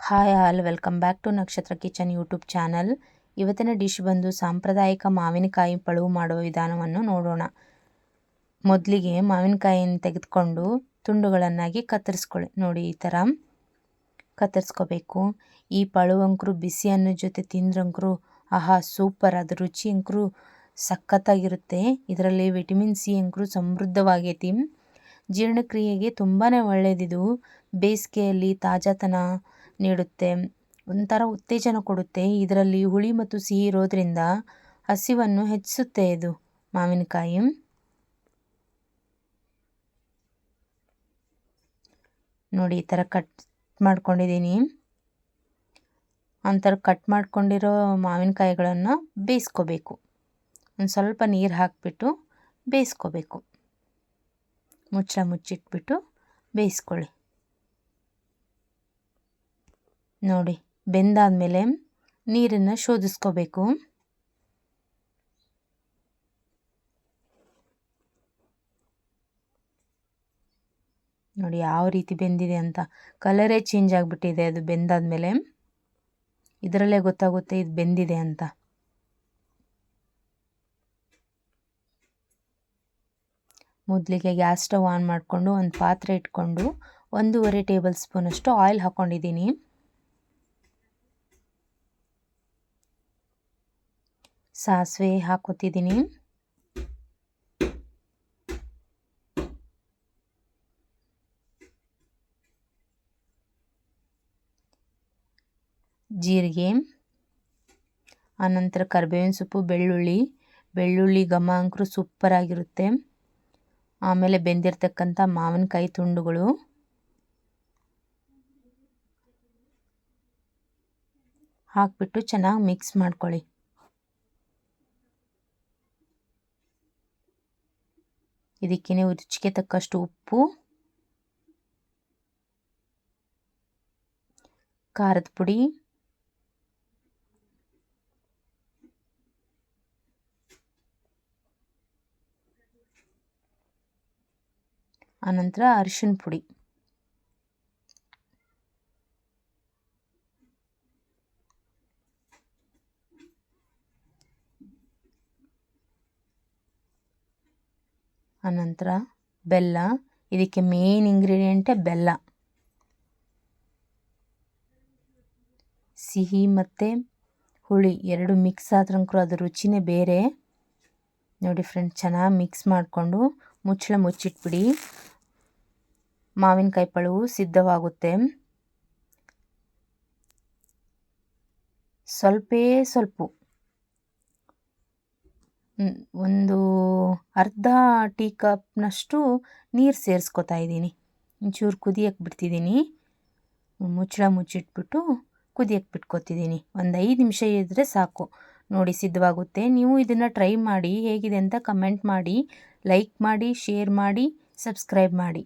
Hi all, welcome back to Nakshatra kitchen YouTube channel. ಇವತ್ತಿನ dish ಬಂದು ಸಾಂಪ್ರದಾಯಿಕ ಮಾವಿನಕಾಯಿ ಪಳುವು ಮಾಡುವ ವಿಧಾನವನ್ನು ನೋಡೋಣ. ಮೊದಲಿಗೆ ಮಾವಿನಕಾಯಿಯನ್ನು ತೆಗೆದುಕೊಂಡು ತುಂಡುಗಳನ್ನಾಗಿ ಕತ್ತರಿಸ್ಕೊಳ್ಳಿ. ನೋಡಿ, ಈ ಥರ ಕತ್ತರಿಸ್ಕೋಬೇಕು. ಈ ಪಳುವಂಕರು ಬಿಸಿ ಅನ್ನ ಜೊತೆ ತಿಂದ್ರಂಕರು ಸೂಪರ್. ಅದು ರುಚಿ ಅಂಕರು ಸಖತ್ತಾಗಿರುತ್ತೆ. ಇದರಲ್ಲಿ ವಿಟಮಿನ್ ಸಿ ಅಂಕರು ಸಮೃದ್ಧವಾಗೈತಿ. ಜೀರ್ಣಕ್ರಿಯೆಗೆ ತುಂಬಾ ಒಳ್ಳೆಯದಿದು. ಬೇಸಿಗೆಯಲ್ಲಿ ತಾಜಾತನ ನೀಡುತ್ತೆ, ಒಂಥರ ಉತ್ತೇಜನ ಕೊಡುತ್ತೆ. ಇದರಲ್ಲಿ ಹುಳಿ ಮತ್ತು ಸಿಹಿ ಇರೋದ್ರಿಂದ ಹಸಿವನ್ನು ಹೆಚ್ಚಿಸುತ್ತೆ ಇದು ಮಾವಿನಕಾಯಿ. ನೋಡಿ, ಈ ಥರ ಕಟ್ ಮಾಡ್ಕೊಂಡಿದ್ದೀನಿ. ಒಂಥರ ಕಟ್ ಮಾಡ್ಕೊಂಡಿರೋ ಮಾವಿನಕಾಯಿಗಳನ್ನು ಬೇಯಿಸ್ಕೋಬೇಕು. ಒಂದು ಸ್ವಲ್ಪ ನೀರು ಹಾಕಿಬಿಟ್ಟು ಬೇಯಿಸ್ಕೋಬೇಕು. ಮುಚ್ಚಿಟ್ಬಿಟ್ಟು ಬೇಯಿಸ್ಕೊಳ್ಳಿ. ನೋಡಿ, ಬೆಂದಾದಮೇಲೆ ನೀರನ್ನು ಶೋಧಿಸ್ಕೋಬೇಕು. ನೋಡಿ ಯಾವ ರೀತಿ ಬೆಂದಿದೆ ಅಂತ. ಕಲರೇ ಚೇಂಜ್ ಆಗಿಬಿಟ್ಟಿದೆ ಅದು ಬೆಂದಾದಮೇಲೆ. ಇದರಲ್ಲೇ ಗೊತ್ತಾಗುತ್ತೆ ಇದು ಬೆಂದಿದೆ ಅಂತ. ಮೊದಲಿಗೆ ಗ್ಯಾಸ್ ಸ್ಟವ್ ಆನ್ ಮಾಡಿಕೊಂಡು ಒಂದು ಪಾತ್ರೆ ಇಟ್ಕೊಂಡು 1.5 ಟೇಬಲ್ ಸ್ಪೂನಷ್ಟು ಆಯಿಲ್ ಹಾಕ್ಕೊಂಡಿದ್ದೀನಿ. ಸಾಸಿವೆ ಹಾಕೋತಿದ್ದೀನಿ. ಜೀರಿಗೆ, ಆನಂತರ ಕರಿಬೇವಿನ ಸೊಪ್ಪು, ಬೆಳ್ಳುಳ್ಳಿ ಘಮ ಅಂಕರು ಸೂಪರ್ ಆಗಿರುತ್ತೆ. ಆಮೇಲೆ ಬೆಂದಿರ್ತಕ್ಕಂಥ ಮಾವಿನಕಾಯಿ ತುಂಡುಗಳು ಹಾಕ್ಬಿಟ್ಟು ಚೆನ್ನಾಗಿ ಮಿಕ್ಸ್ ಮಾಡ್ಕೊಳ್ಳಿ. ಇದಕ್ಕೇನೆ ರುಚಿಗೆ ತಕ್ಕಷ್ಟು ಉಪ್ಪು, ಖಾರದ ಪುಡಿ, ಆನಂತರ ಅರಿಶಿನ ಪುಡಿ, ಆನಂತರ ಬೆಲ್ಲ. ಇದಕ್ಕೆ ಮೇನ್ ಇಂಗ್ರೀಡಿಯೆಂಟೇ ಬೆಲ್ಲ. ಸಿಹಿ ಮತ್ತು ಹುಳಿ ಎರಡು ಮಿಕ್ಸ್ ಆದ್ರಂಕರು ಅದು ರುಚಿನೇ ಬೇರೆ. ನೋಡಿ ಫ್ರೆಂಡ್ಸ್, ಚೆನ್ನಾಗಿ ಮಿಕ್ಸ್ ಮಾಡಿಕೊಂಡು ಮುಚ್ಚಿಟ್ಬಿಡಿ. ಮಾವಿನಕಾಯಿ ಪಳುವು ಸಿದ್ಧವಾಗುತ್ತೆ. ಸ್ವಲ್ಪ ಒಂದು ಅರ್ಧ ಟೀ ಕಪ್ನಷ್ಟು ನೀರು ಸೇರಿಸ್ಕೊತಾ ಇದ್ದೀನಿ. ಒಂಚೂರು ಕುದಿಯಕ್ಕೆ ಬಿಡ್ತಿದ್ದೀನಿ. ಮುಚ್ಚಿಟ್ಬಿಟ್ಟು ಕುದಿಯಕ್ಕೆ ಬಿಟ್ಕೊತಿದ್ದೀನಿ. ಒಂದು 5 ನಿಮಿಷ ಇದ್ದರೆ ಸಾಕು. ನೋಡಿ, ಸಿದ್ಧವಾಗುತ್ತೆ. ನೀವು ಇದನ್ನು ಟ್ರೈ ಮಾಡಿ, ಹೇಗಿದೆ ಅಂತ ಕಮೆಂಟ್ ಮಾಡಿ, ಲೈಕ್ ಮಾಡಿ, ಶೇರ್ ಮಾಡಿ, ಸಬ್ಸ್ಕ್ರೈಬ್ ಮಾಡಿ.